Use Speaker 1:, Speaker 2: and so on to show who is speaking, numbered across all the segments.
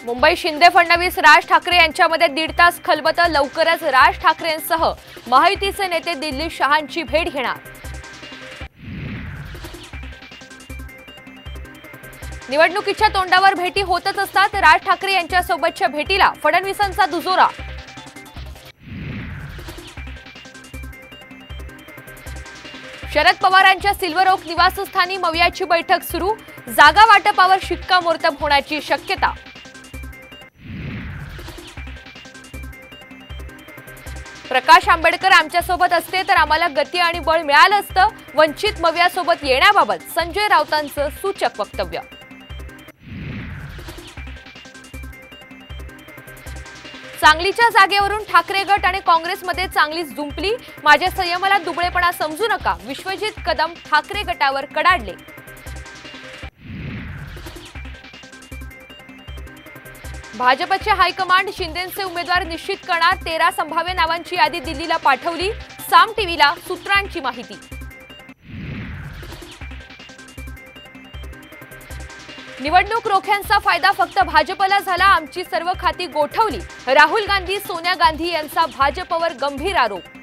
Speaker 1: मुंबई शिंदे फडणवीस राज ठाकरे यांच्यामध्ये 1.5 तास खलबत। लवकरच राज ठाकरेंसह महायुतीचे नेते दिल्ली शहांची भेट घेणार। निवडणुकीच्या तोंडावर भेटी होतच असतात। राज ठाकरे यांच्यासोबतच्या भेटीला फडणवीसांचा दुजोरा। शरद पवारांच्या सिल्वर ओक निवासस्थानी मवियाची बैठक सुरू। जागा वाटपावर शिक्कामोर्तब होण्याची शक्यता। प्रकाश आंबेडकर आमच्यासोबत असते तर आम्हाला गती आणि बळ मिळालं असतं। वंचित मवियासोबत येण्याबाबत संजय राऊतांचं सूचक वक्तव्य। सांगलीच्या जागेवरून ठाकरे गट आणि काँग्रेसमध्ये चांगलीच जुंपली। माझ्या संयमाला दुबळेपणा समजू नका, विश्वजित कदम ठाकरे गटावर कडाडले। भाजपचे हायकमांड शिंदेंचे उमेदवार निश्चित करणार। 13 संभाव्य नावांची यादी दिल्लीला पाठवली। साम टीव्हीला सूत्रांची माहिती। निवडणूक रोख्यांचा फायदा फक्त भाजपला झाला। आमची सर्व खाती गोठवली। राहुल गांधी सोनिया गांधी यांचा भाजपवर गंभीर आरोप।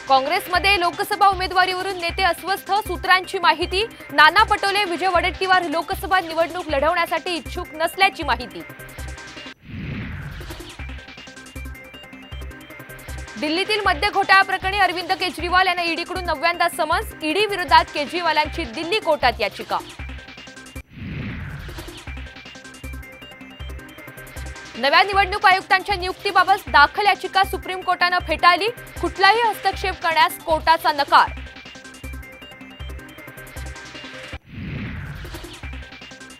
Speaker 1: काँग्रेसमध्ये लोकसभा उमेदवारीवरून नेते अस्वस्थ। सूत्रांची माहिती। नाना पटोले विजय वडेट्टीवार लोकसभा निवडणूक लढवण्यासाठी इच्छुक नसल्याची माहिती। दिल्लीतील मद्य घोटाळा प्रकरणी अरविंद केजरीवाल यांना ईडीकडून 9व्यांदा समन्स। ईडी विरोधात केजरीवालांची दिल्ली कोर्टात याचिका। नव्या निवडणूक आयुक्तांच्या नियुक्तीबाबत दाखल याचिका सुप्रीम कोर्टाने फेटाळली। कुठलाही हस्तक्षेप करण्यास कोर्टाचा नकार।